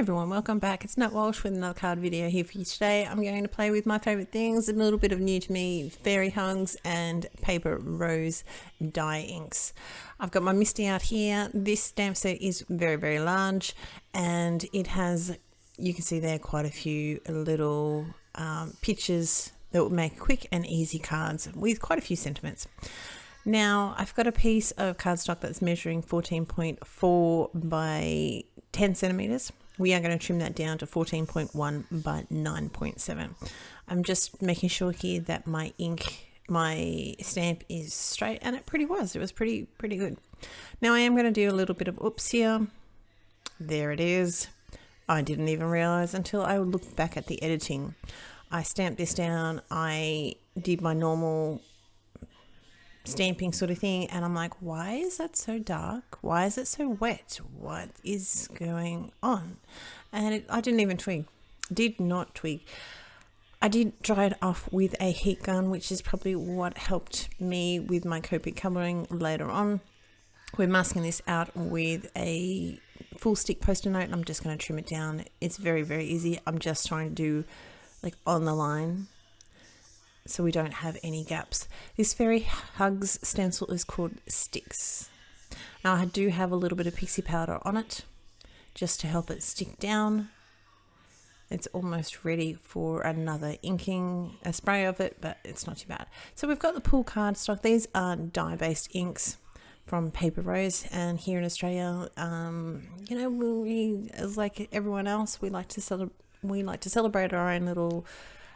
everyone, welcome back. It's Nat Walsh with another card video here for you today. I'm going to play with my favourite things, a little bit of new to me, fairy hugs and PaperRose dye inks. I've got my Misty out here. This stamp set is very, very large, and it has, you can see there, quite a few little pictures that will make quick and easy cards with quite a few sentiments. Now, I've got a piece of cardstock that's measuring 14.4 by 10 centimeters. We are going to trim that down to 14.1 by 9.7. I'm just making sure here that my stamp is straight, and it was pretty good. Now I am going to do a little bit of oops here. There it is. I didn't even realize until I looked back at the editing. I stamped this down. I did my normal stamping sort of thing, and I'm like, why is that so dark? Why is it so wet? What is going on? And I didn't even twig. Did not twig. I did dry it off with a heat gun, which is probably what helped me with my Copic colouring later on. We're masking this out with a full stick Post-it note, and I'm just going to trim it down. It's very, very easy. I'm just trying to do like on the line, so we don't have any gaps. This Fairy Hugs stencil is called Sticks. Now I do have a little bit of pixie powder on it just to help it stick down. It's almost ready for another inking, a spray of it, but it's not too bad. So we've got the pool cardstock. These are dye-based inks from PaperRose, and here in Australia, you know, we, as like everyone else, we like to celebrate our own little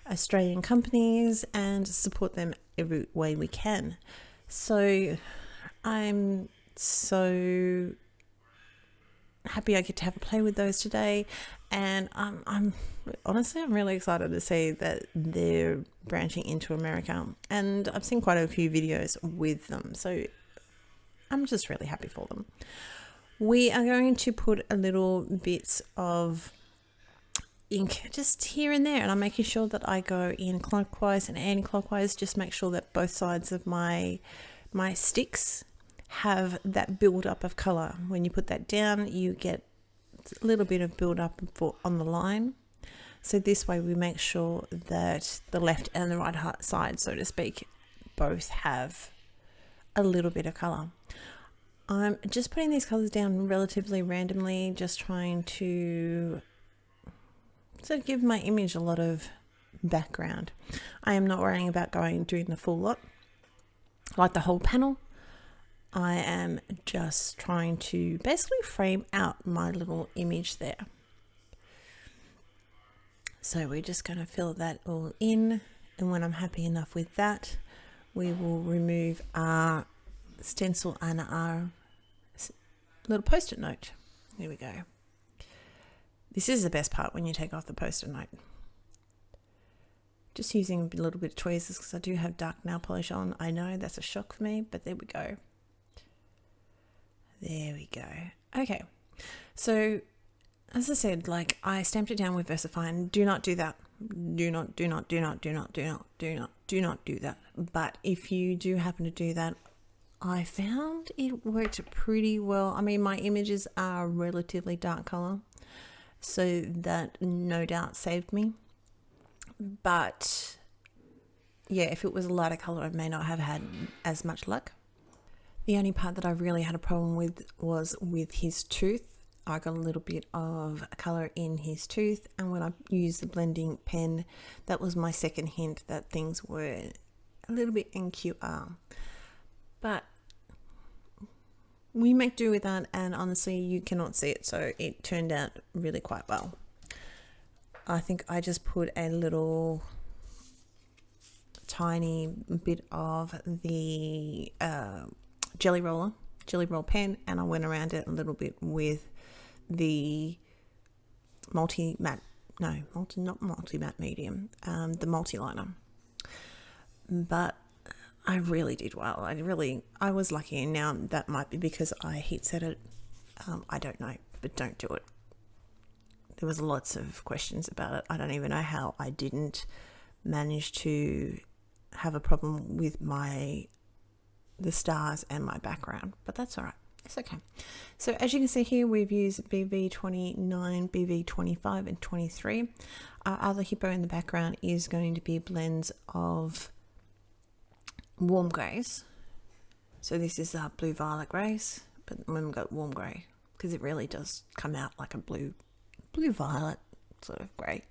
Australian companies and support them every way we can. So I'm so happy I get to have a play with those today, and I'm honestly really excited to see that they're branching into America, and I've seen quite a few videos with them, so I'm just really happy for them. We are going to put a little bits of ink just here and there, and I'm making sure that I go in clockwise and anti-clockwise. Just make sure that both sides of my sticks have that build up of color. When you put that down, you get a little bit of build up on the line, so this way we make sure that the left and the right side, so to speak, both have a little bit of color. I'm just putting these colors down relatively randomly, just trying to give my image a lot of background. I am not worrying about doing the full lot, like the whole panel. I am just trying to basically frame out my little image there. So we're just going to fill that all in, and when I'm happy enough with that, we will remove our stencil and our little Post-it note. There we go. This is the best part, when you take off the Post-it note. Just using a little bit of tweezers because I do have dark nail polish on. I know that's a shock for me, but there we go. There we go. Okay. So, as I said, like, I stamped it down with VersaFine. Do not do that. Do not do that. But if you do happen to do that, I found it worked pretty well. I mean, my images are relatively dark color, so that no doubt saved me. But yeah, if it was a lighter color, I may not have had as much luck. The only part that I really had a problem with was with his tooth. I got a little bit of color in his tooth, and when I used the blending pen, that was my second hint that things were a little bit NQR. But we make do with that, and honestly, you cannot see it, so it turned out really quite well. I think I just put a little tiny bit of the jelly roll pen, and I went around it a little bit with the the multi-liner. But I really did well. I was lucky, and now that might be because I heat set it. I don't know, but don't do it. There was lots of questions about it. I don't even know how I didn't manage to have a problem with the stars and my background, but that's all right. It's okay. So as you can see here, we've used BV29, BV25 and 23. Our other hippo in the background is going to be blends of warm greys. So this is our blue violet greys, but we've got warm grey because it really does come out like a blue violet sort of grey.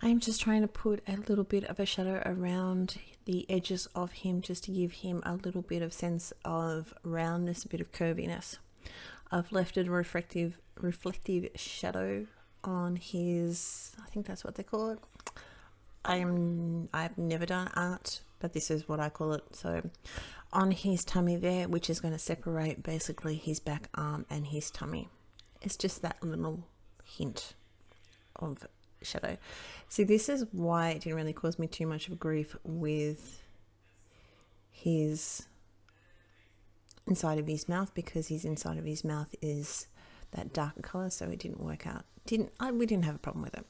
I'm just trying to put a little bit of a shadow around the edges of him just to give him a little bit of sense of roundness, a bit of curviness. I've left a reflective shadow on his, I think that's what they call it. I've never done art, but this is what I call it. So on his tummy there, which is going to separate basically his back arm and his tummy. It's just that little hint of shadow. See, this is why it didn't really cause me too much of grief with his inside of his mouth, because his inside of his mouth is that darker color, so it didn't work out. We didn't have a problem with it.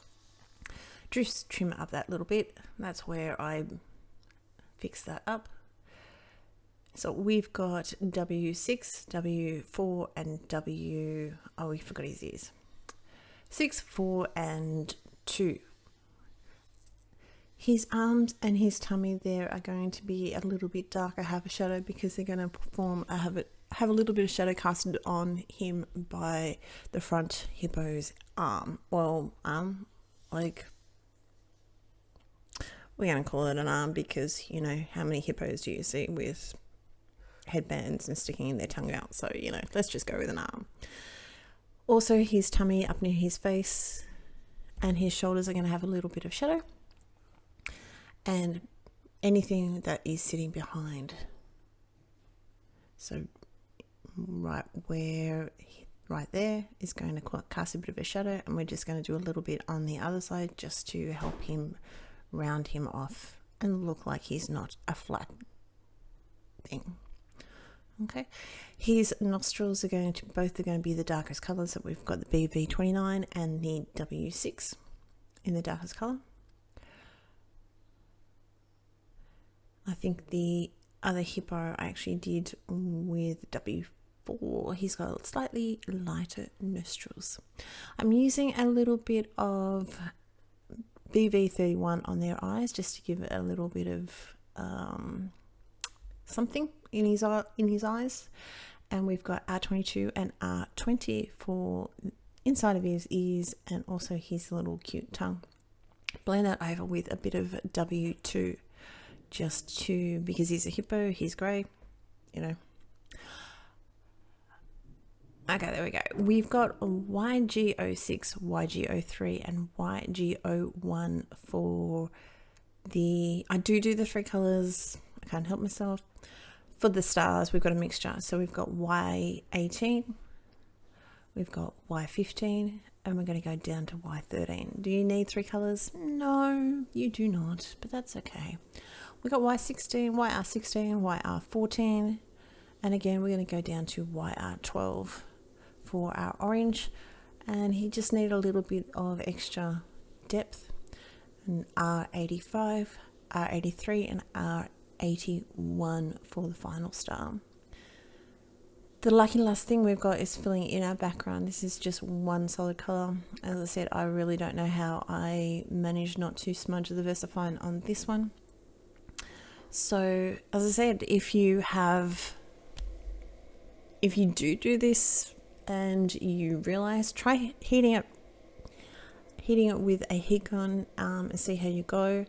Just trim up that little bit. That's where I fixed that up. So we've got W6, W4 and we forgot his ears. 6, 4 and 2. His arms and his tummy there are going to be a little bit darker, have a shadow, because they're going to have a little bit of shadow casted on him by the front hippo's arm. Well, like, we're going to call it an arm because, you know, how many hippos do you see with headbands and sticking their tongue out? So, you know, let's just go with an arm. Also, his tummy up near his face and his shoulders are going to have a little bit of shadow, and anything that is sitting behind. So right there is going to cast a bit of a shadow, and we're just going to do a little bit on the other side just to help him round him off and look like he's not a flat thing. Okay, his nostrils are going to be the darkest colors. So we've got the BV29 and the W6 in the darkest color. I think the other hippo I actually did with W4. He's got slightly lighter nostrils. I'm using a little bit of BV31 on their eyes just to give it a little bit of something in his eyes. And we've got R22 and R20 for inside of his ears and also his little cute tongue. Blend that over with a bit of W2 because he's a hippo, he's grey, you know. Okay, there we go. We've got YG06, YG03 and YG01 for I do the 3 colours. I can't help myself. For the stars, we've got a mixture. So we've got Y18, we've got Y15, and we're going to go down to Y13. Do you need 3 colours? No, you do not, but that's okay. We've got Y16, YR16, YR14, and again, we're going to go down to YR12 for our orange, and he just needed a little bit of extra depth. And R85, R83, and R81 for the final star. The lucky last thing we've got is filling in our background. This is just one solid color. As I said, I really don't know how I managed not to smudge the VersaFine on this one. So, as I said, if you do this and you realize, try heating it with a heat gun and see how you go.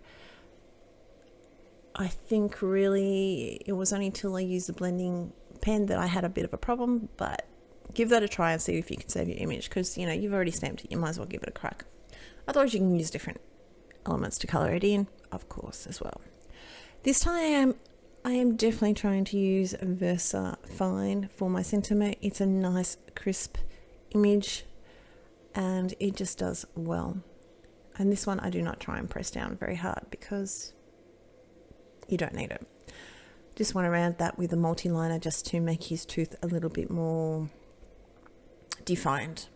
I think really it was only till I used the blending pen that I had a bit of a problem, but give that a try and see if you can save your image, because, you know, you've already stamped it, you might as well give it a crack. Otherwise you can use different elements to color it in, of course, as well. This time I am definitely trying to use VersaFine for my sentiment. It's a nice crisp image and it just does well. And this one I do not try and press down very hard because you don't need it. Just went around that with a multi-liner just to make his tooth a little bit more defined.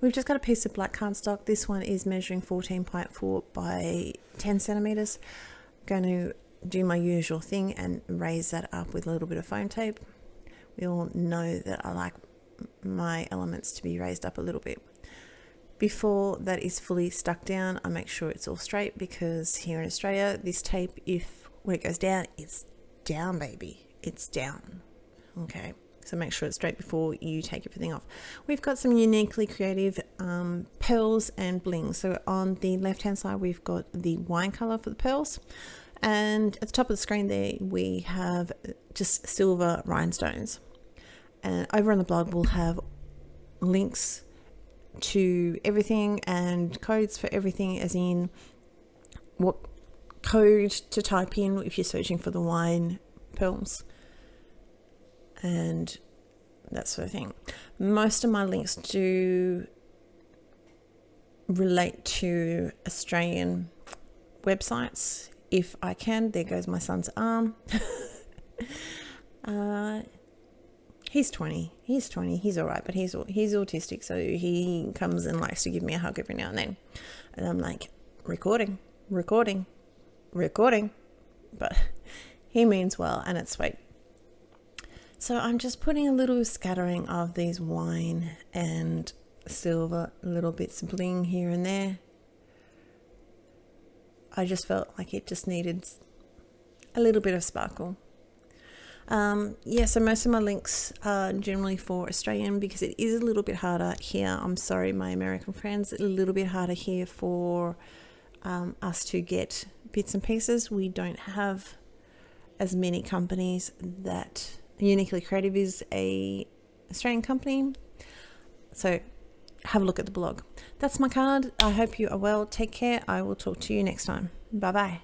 We've just got a piece of black cardstock. This one is measuring 14.4 by 10 centimeters. I'm going to do my usual thing and raise that up with a little bit of foam tape. you'll know that I like my elements to be raised up a little bit. Before that is fully stuck down, I make sure it's all straight, because here in Australia, this tape, when it goes down, it's down, baby. It's down. Okay, so make sure it's straight before you take everything off. We've got some uniquely creative pearls and bling. So on the left hand side, we've got the wine color for the pearls, and at the top of the screen there we have just silver rhinestones. And over on the blog we'll have links to everything and codes for everything, as in what code to type in if you're searching for the wine pearls and that sort of thing. Most of my links do relate to Australian websites if I can. There goes my son's arm. He's 20. He's all right, but he's autistic, so he comes and likes to give me a hug every now and then. And I'm like, recording. But he means well, and it's sweet. So I'm just putting a little scattering of these wine and silver little bits of bling here and there. I just felt like it just needed a little bit of sparkle. So most of my links are generally for Australian, because it is a little bit harder here. I'm sorry, my American friends, a little bit harder here for us to get bits and pieces. We don't have as many companies that Uniquely Creative is a Australian company. So have a look at the blog. That's my card. I hope you are well. Take care. I will talk to you next time. Bye bye.